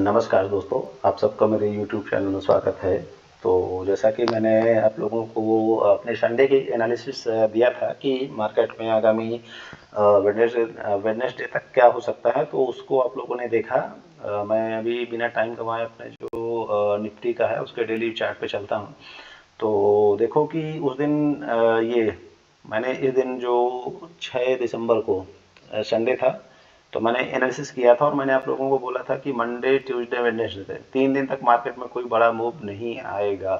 नमस्कार दोस्तों, आप सबका मेरे YouTube चैनल में स्वागत है। तो जैसा कि मैंने आप लोगों को अपने संडे की एनालिसिस दिया था कि मार्केट में आगामी वेडनेसडे तक क्या हो सकता है, तो उसको आप लोगों ने देखा। मैं अभी बिना टाइम गंवाए अपने जो निफ्टी का है उसके डेली चार्ट पे चलता हूँ। तो देखो कि उस दिन ये मैंने इस दिन जो 6 दिसंबर को संडे था, तो मैंने एनालिसिस किया था और मैंने आप लोगों को बोला था कि मंडे ट्यूसडे वेडनेसडे 3 दिन तक मार्केट में कोई बड़ा मूव नहीं आएगा।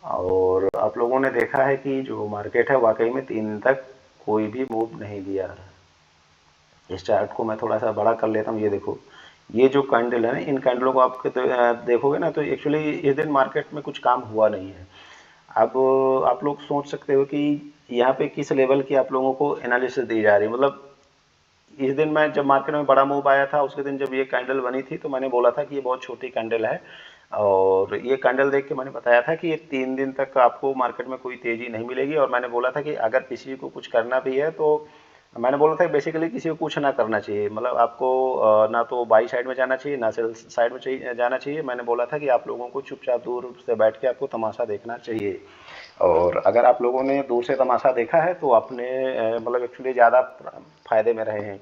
और आप लोगों ने देखा है कि जो मार्केट है वाकई में 3 दिन तक कोई भी मूव नहीं दिया। इस चार्ट को मैं थोड़ा सा बड़ा कर लेता हूँ। ये देखो, ये जो कैंडल है ना, इन कैंडलों को आप देखोगे ना, तो एक्चुअली इस दिन मार्केट में कुछ काम हुआ नहीं है। अब आप लोग सोच सकते हो कि यहाँ पे किस लेवल की आप लोगों को एनालिसिस दी जा रही है। मतलब इस दिन मैं जब मार्केट में बड़ा मूव आया था उसके दिन जब ये कैंडल बनी थी, तो मैंने बोला था कि ये बहुत छोटी कैंडल है। और ये कैंडल देख के मैंने बताया था कि ये 3 दिन तक आपको मार्केट में कोई तेजी नहीं मिलेगी। और मैंने बोला था कि अगर किसी को कुछ करना भी है तो मैंने बोला था बेसिकली किसी को कुछ ना करना चाहिए। मतलब आपको ना तो बाई साइड में जाना चाहिए ना सेल साइड में जाना चाहिए। मैंने बोला था कि आप लोगों को चुपचाप दूर से बैठ के आपको तमाशा देखना चाहिए। और अगर आप लोगों ने दूर से तमाशा देखा है तो आपने मतलब एक्चुअली ज़्यादा फायदे में रहे हैं।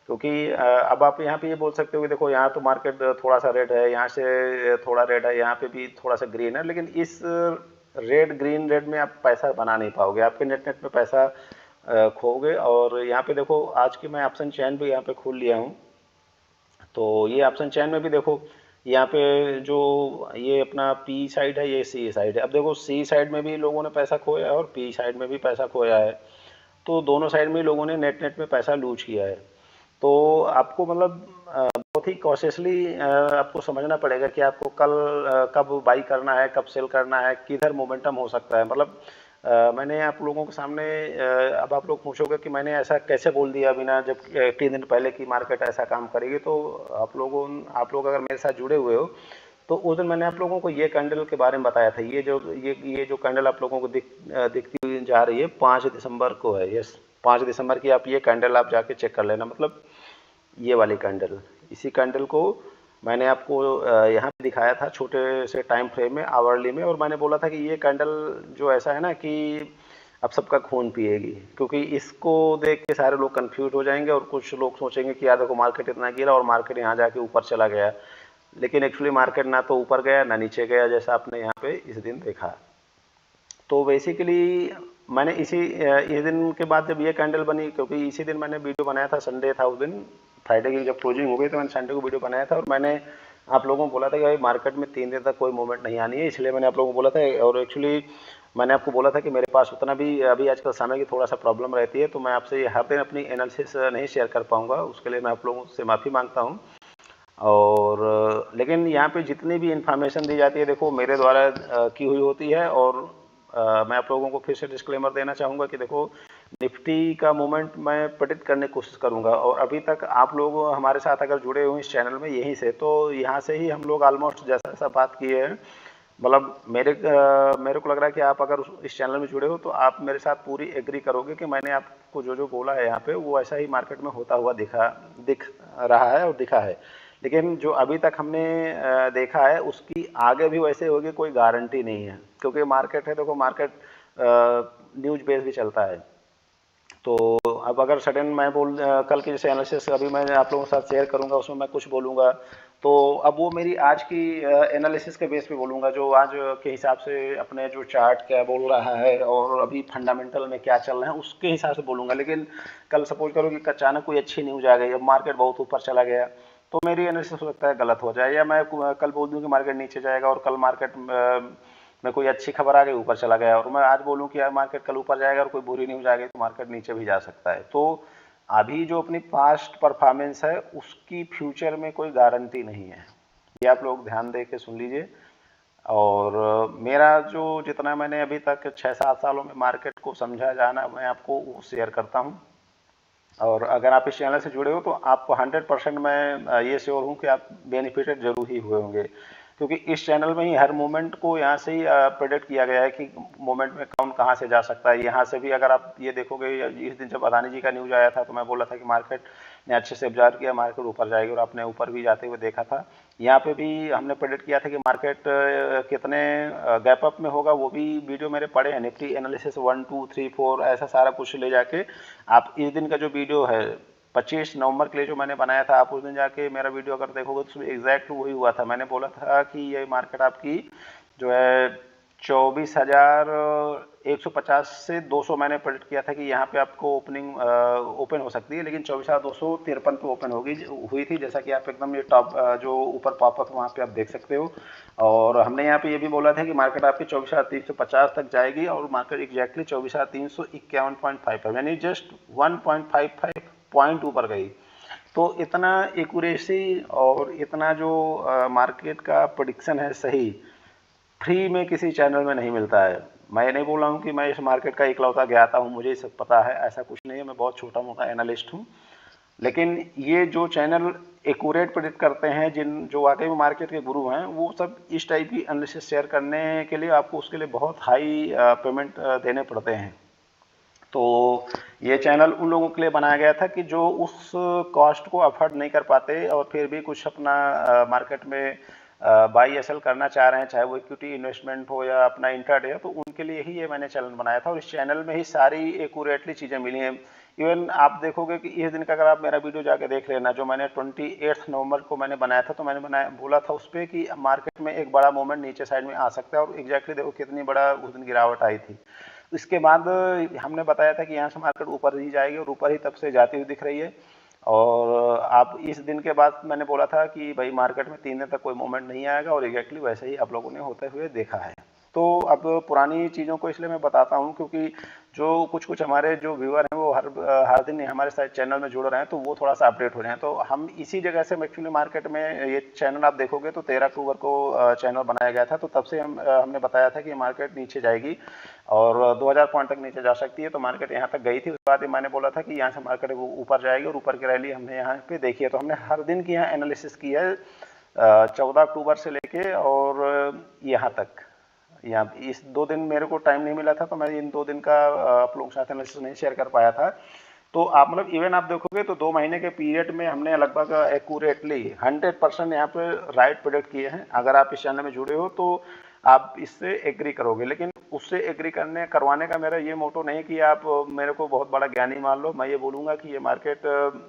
क्योंकि अब आप यहाँ पे ये बोल सकते हो कि देखो यहाँ तो मार्केट थोड़ा सा रेड है, यहाँ से थोड़ा रेड है, यहाँ पे भी थोड़ा सा ग्रीन है, लेकिन इस रेड ग्रीन रेड में आप पैसा बना नहीं पाओगे। आपके नेट नेट में पैसा खोओगे। और यहाँ पे देखो, आज की मैं ऑप्शन चैन भी यहाँ पे खोल लिया हूँ। तो ये ऑप्शन चैन में भी देखो, यहाँ पे जो ये अपना पी साइड है, ये सी साइड है। अब देखो, सी साइड में भी लोगों ने पैसा खोया है और पी साइड में भी पैसा खोया है। तो दोनों साइड में लोगों ने नेट नेट में पैसा लूज किया है। तो आपको मतलब बहुत ही कॉशियसली आपको समझना पड़ेगा कि आपको कल कब बाई करना है, कब सेल करना है, किधर मोमेंटम हो सकता है। मतलब मैंने आप लोगों के सामने अब आप लोग पूछोगे कि मैंने ऐसा कैसे बोल दिया बिना जब 3 दिन पहले की मार्केट ऐसा काम करेगी। तो आप लोग अगर मेरे साथ जुड़े हुए हो तो उस दिन मैंने आप लोगों को ये कैंडल के बारे में बताया था। ये जो कैंडल आप लोगों को दिखती हुई जा रही है, 5 दिसंबर को है। यस, 5 दिसंबर की आप ये कैंडल आप जाके चेक कर लेना। मतलब ये वाली कैंडल, इसी कैंडल को मैंने आपको यहाँ पे दिखाया था छोटे से टाइम फ्रेम में, आवरली में। और मैंने बोला था कि ये कैंडल जो ऐसा है ना कि अब सबका खून पिएगी। क्योंकि इसको देख के सारे लोग कंफ्यूज हो जाएंगे और कुछ लोग सोचेंगे कि यार देखो, मार्केट इतना गिरा और मार्केट यहाँ जाके ऊपर चला गया। लेकिन एक्चुअली मार्केट ना तो ऊपर गया ना नीचे गया, जैसा आपने यहाँ पे इस दिन देखा। तो बेसिकली मैंने इस दिन के बाद जब ये कैंडल बनी, क्योंकि इसी दिन मैंने वीडियो बनाया था, संडे था उस दिन, फ्राइडे की जब क्लोजिंग हो गई तो मैंने संडे को वीडियो बनाया था। और मैंने आप लोगों को बोला था कि भाई मार्केट में 3 दिन तक कोई मूवमेंट नहीं आनी है, इसलिए मैंने आप लोगों को बोला था। और एक्चुअली मैंने आपको बोला था कि मेरे पास उतना भी अभी आजकल समय की थोड़ा सा प्रॉब्लम रहती है, तो मैं आपसे हर दिन अपनी एनालिसिस नहीं शेयर कर पाऊंगा। उसके लिए मैं आप लोगों से माफ़ी मांगता हूँ। और लेकिन यहाँ पे जितनी भी इंफॉर्मेशन दी जाती है, देखो मेरे द्वारा की हुई होती है। और मैं आप लोगों को फिर से डिस्क्लेमर देना चाहूँगा कि देखो, निफ्टी का मूवमेंट मैं प्रेडिक्ट करने की कोशिश करूँगा। और अभी तक आप लोग हमारे साथ अगर जुड़े हुए इस चैनल में यहीं से, तो यहाँ से ही हम लोग ऑलमोस्ट जैसा जैसा बात किए हैं, मतलब मेरे को लग रहा है कि आप अगर इस चैनल में जुड़े हो तो आप मेरे साथ पूरी एग्री करोगे कि मैंने आपको जो जो बोला है यहाँ पे वो ऐसा ही मार्केट में होता हुआ दिख रहा है और दिखा है। लेकिन जो अभी तक हमने देखा है उसकी आगे भी वैसे होगी, कोई गारंटी नहीं है। क्योंकि मार्केट है, देखो मार्केट न्यूज बेस भी चलता है। तो अब अगर सडन मैं कल की जैसे एनालिसिस अभी मैं आप लोगों के साथ शेयर करूंगा, उसमें मैं कुछ बोलूंगा, तो अब वो मेरी आज की एनालिसिस के बेस पे बोलूंगा, जो आज के हिसाब से अपने जो चार्ट क्या बोल रहा है और अभी फंडामेंटल में क्या चल रहा है उसके हिसाब से बोलूंगा। लेकिन कल सपोज करो कि अचानक कोई अच्छी न्यूज आ गई, अब मार्केट बहुत ऊपर चला गया, तो मेरी एनालिसिस हो सकता है गलत हो जाए। या मैं कल बोल दूं कि मार्केट नीचे जाएगा और कल मार्केट में कोई अच्छी खबर आ गई ऊपर चला गया, और मैं आज बोलूं कि यार मार्केट कल ऊपर जाएगा और कोई बुरी न्यूज आ गई तो मार्केट नीचे भी जा सकता है। तो अभी जो अपनी पास्ट परफॉर्मेंस है उसकी फ्यूचर में कोई गारंटी नहीं है। ये आप लोग ध्यान दे के सुन लीजिए। और मेरा जो जितना मैंने अभी तक 6-7 सालों में मार्केट को समझा जाना, मैं आपको वो शेयर करता हूँ। और अगर आप इस चैनल से जुड़े हो तो आप 100% मैं ये श्योर हूँ कि आप बेनिफिटेड जरूर ही हुए होंगे। क्योंकि इस चैनल में ही हर मोमेंट को यहाँ से ही प्रेडिक्ट किया गया है कि मोमेंट में कौन कहाँ से जा सकता है। यहाँ से भी अगर आप ये देखोगे, इस दिन जब अदानी जी का न्यूज आया था तो मैं बोला था कि मार्केट ने अच्छे से ऑब्जर्व किया मार्केट ऊपर जाएगी और आपने ऊपर भी जाते हुए देखा था। यहाँ पे भी हमने प्रेडिक्ट किया था कि मार्केट कितने गैप अप में होगा, वो भी वीडियो मेरे पड़े हैं, निफ्टी एनालिसिस 1 2 3 4 ऐसा सारा कुछ ले जाके। आप इस दिन का जो वीडियो है 25 नवंबर के लिए जो मैंने बनाया था, आप उस दिन जाके मेरा वीडियो अगर देखोगे तो उसमें एग्जैक्ट वही हुआ था। मैंने बोला था कि ये मार्केट आपकी जो है 24,150 से 200 मैंने प्रेडिक्ट किया था कि यहाँ पे आपको ओपन हो सकती है, लेकिन 24,253 पे ओपन हुई थी, जैसा कि आप एकदम ये टॉप जो ऊपर पॉपअप वहाँ पे आप देख सकते हो। और हमने यहाँ पे ये भी बोला था कि मार्केट आपकी 24,350 तक जाएगी और मार्केट एग्जैक्टली 24,351.55 यानी जस्ट 1.55 पॉइंट ऊपर गई। तो इतना एक्यूरेसी और इतना जो मार्केट का प्रेडिक्शन है सही, फ्री में किसी चैनल में नहीं मिलता है। मैं नहीं बोल रहा हूँ कि मैं इस मार्केट का इकलौता ज्ञाता हूँ, मुझे सब पता है, ऐसा कुछ नहीं है, मैं बहुत छोटा मोटा एनालिस्ट हूँ। लेकिन ये जो चैनल एक्यूरेट प्रेडिक्ट करते हैं, जो वाकई में मार्केट के गुरु हैं, वो सब इस टाइप की एनालिसिस शेयर करने के लिए आपको उसके लिए बहुत हाई पेमेंट देने पड़ते हैं। तो ये चैनल उन लोगों के लिए बनाया गया था कि जो उस कॉस्ट को अफोर्ड नहीं कर पाते और फिर भी कुछ अपना मार्केट में बाई या सेल करना चाह रहे हैं, चाहे वो इक्विटी इन्वेस्टमेंट हो या अपना इंट्राडे हो, तो उनके लिए ही ये मैंने चैनल बनाया था और इस चैनल में ही सारी एक्यूरेटली चीज़ें मिली हैं। इवन आप देखोगे कि इस दिन का अगर आप मेरा वीडियो जाके देख लेना, जो मैंने 28 नवंबर को मैंने बनाया था, तो मैंने बोला था उस पर कि मार्केट में एक बड़ा मूवमेंट नीचे साइड में आ सकता है, और एग्जैक्टली देखो कितनी बड़ा उस दिन गिरावट आई थी। इसके बाद हमने बताया था कि यहाँ से मार्केट ऊपर ही जाएगी और ऊपर ही तब से जाती हुई दिख रही है। और आप इस दिन के बाद मैंने बोला था कि भाई मार्केट में 3 दिन तक कोई मूवमेंट नहीं आएगा, और एग्जैक्टली वैसे ही आप लोगों ने होते हुए देखा है। तो अब पुरानी चीज़ों को इसलिए मैं बताता हूँ क्योंकि जो कुछ हमारे जो व्यूअर हैं वो हर दिन हमारे साथ चैनल में जुड़ रहे हैं, तो वो थोड़ा सा अपडेट हो रहे हैं। तो हम इसी जगह से एक्चुअली मार्केट में ये चैनल आप देखोगे तो 13 अक्टूबर को चैनल बनाया गया था, तो तब से हमने बताया था कि मार्केट नीचे जाएगी और 2000 पॉइंट तक नीचे जा सकती है। तो मार्केट यहाँ तक गई थी, उसके बाद मैंने बोला था कि यहाँ से मार्केट ऊपर जाएगी और ऊपर की रैली हमने यहाँ पे देखी है। तो हमने हर दिन की यहाँ एनालिसिस की है 14 अक्टूबर से लेके और यहाँ तक। यहाँ इस 2 दिन मेरे को टाइम नहीं मिला था, तो मैं इन 2 दिन का आप लोगों के साथ एनालिसिस नहीं शेयर कर पाया था। तो आप मतलब इवन आप देखोगे तो 2 महीने के पीरियड में हमने लगभग एक्यूरेटली 100% यहाँ पे राइट प्रेडिक्ट किए हैं। अगर आप इस चैनल में जुड़े हो तो आप इससे एग्री करोगे, लेकिन उससे एग्री करवाने का मेरा ये मोटो नहीं कि आप मेरे को बहुत बड़ा ज्ञानी मान लो। मैं ये बोलूँगा कि ये मार्केट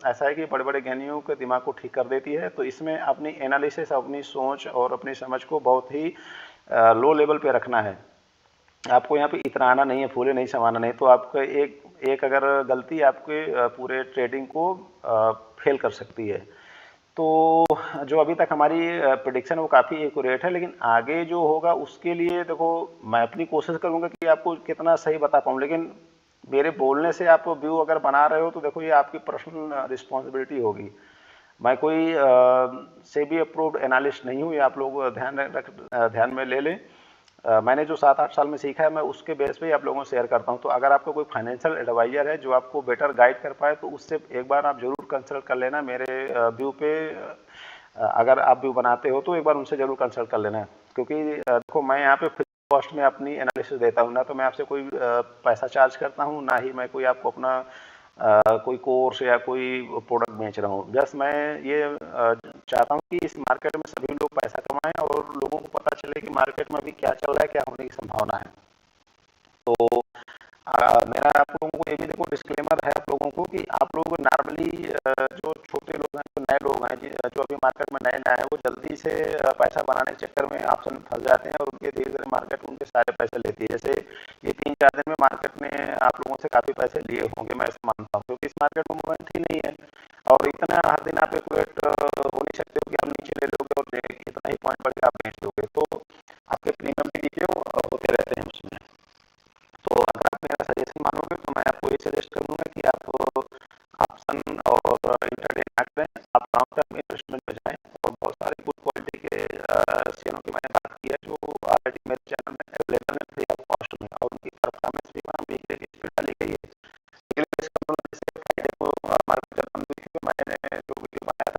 ऐसा है कि बड़े बड़े ज्ञानियों के दिमाग को ठीक कर देती है, तो इसमें अपनी एनालिसिस, अपनी सोच और अपनी समझ को बहुत ही लो लेवल पे रखना है। आपको यहाँ पे इतराना नहीं है, फूले नहीं समाना नहीं, तो आपका एक अगर गलती आपके पूरे ट्रेडिंग को फेल कर सकती है। तो जो अभी तक हमारी प्रिडिक्शन वो काफ़ी एक्यूरेट है, लेकिन आगे जो होगा उसके लिए देखो मैं अपनी कोशिश करूँगा कि आपको कितना सही बता पाऊँ, लेकिन मेरे बोलने से आप व्यू अगर बना रहे हो तो देखो ये आपकी पर्सनल रिस्पॉन्सिबिलिटी होगी। मैं कोई सेबी अप्रूव्ड एनालिस्ट नहीं हूँ, ये आप लोग ध्यान में ले लें। मैंने जो 7-8 साल में सीखा है मैं उसके बेस पे ही आप लोगों को शेयर करता हूँ। तो अगर आपका कोई फाइनेंशियल एडवाइजर है जो आपको बेटर गाइड कर पाए तो उससे एक बार आप जरूर कंसल्ट कर लेना। मेरे व्यू पे अगर आप व्यू बनाते हो तो एक बार उनसे जरूर कंसल्ट कर लेना, क्योंकि देखो मैं यहाँ पे फ्री कॉस्ट में अपनी एनालिसिस देता हूँ ना, तो मैं आपसे कोई पैसा चार्ज करता हूँ, ना ही मैं कोई आपको अपना कोई कोर्स या कोई प्रोडक्ट बेच रहा हूँ। जस्ट मैं ये चाहता हूँ कि इस मार्केट में सभी लोग पैसा कमाएं और लोगों को पता चले कि मार्केट में अभी क्या चल रहा है, क्या होने की संभावना है। तो मेरा आप लोगों को ये भी देखो डिस्क्लेमर है आप लोगों को कि आप लोग नॉर्मली जो छोटे लोग हैं, जो नए लोग हैं, जो अभी मार्केट में नए हैं, वो जल्दी से पैसा बनाने के चक्कर में ऑप्शन फंस जाते हैं और उनके धीरे धीरे मार्केट उनके सारे पैसे लेती है। जैसे ये 3-4 दिन में मार्केट ने आप लोगों से काफ़ी पैसे लिए होंगे, मैं ऐसा मानता हूँ, क्योंकि इस मार्केट में मूवमेंट ही नहीं है और इतना हर दिन आप एक्यूरेट हो नहीं सकते हो कि आप नीचे ले लोगे और इतना ही पॉइंट बढ़ के आप बेच दोगे, तो आपके प्रीमियम भी नीचे होते रहते हैं उसमें। तो अगर आप मेरा सजेशन मानोगे तो मैं आपको ये सजेस्ट करूंगा कि आप ऑप्शन और इंट्राडे ना करें, आप लॉन्ग टर्म इन्वेस्टमेंट में जाएं और बहुत सारे गुड क्वालिटी के शेयरों की मैंने बात की है जो ऑलरेडी मेरे चैनल में अवेलेबल है फ्री ऑफ कॉस्ट में, और उनकी परफॉर्मेंस भी वहाँ वीकली इस पर डाली गई है। फ्राइडे को मार्केट जब बंद हुई थी तो मैंने जो वीडियो बनाया था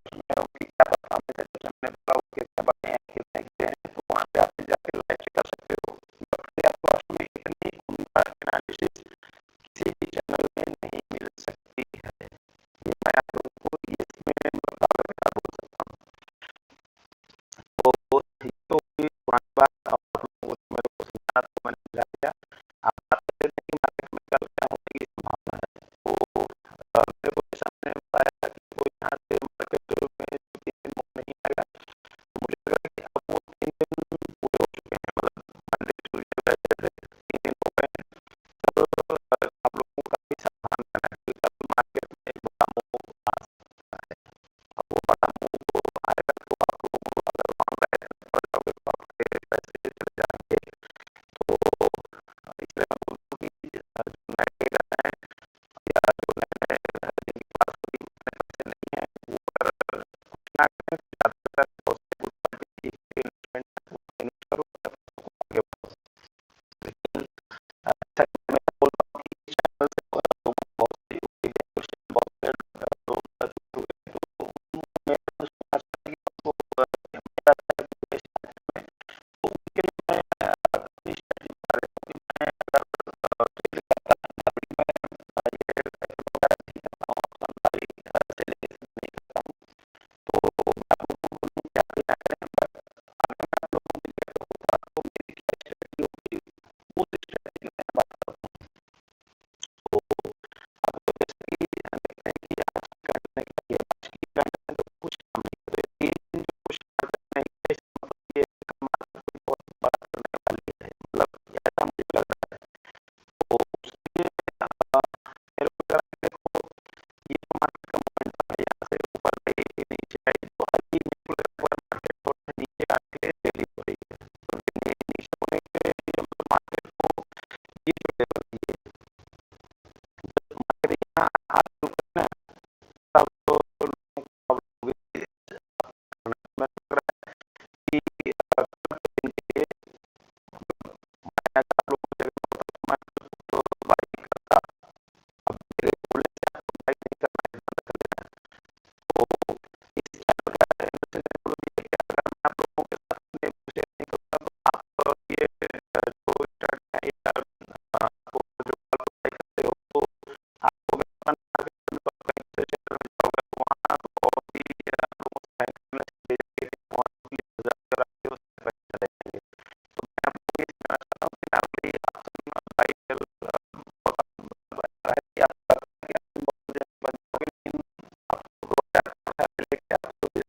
लेके आप तो फिर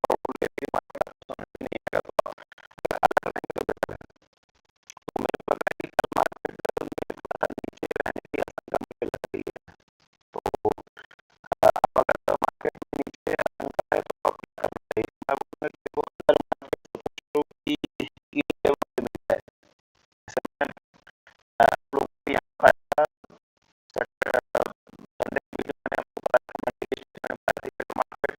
probability मार्केट आपको समझ में नहीं आएगा, तो आप अगर हाल करेंगे तो बेटर है। तो मुझे लग रहा है कि कल मार्केट में थोड़ा सा नीचे रहने की आशंका मुझे लग रही है। तो आप अगर मार्केट में नीचे आशंका है तो आप क्या करना चाहिए? मैं बोलूँगा कि देखो अगर मार्केट सोचो कि इस लेवल पे मिल जाए, जैसे मैं आप लोगों को यहाँ पाया संडे की वीडियो मैंने आपको बताया था, मंडे की वीडियो में बताया था कि मार्केट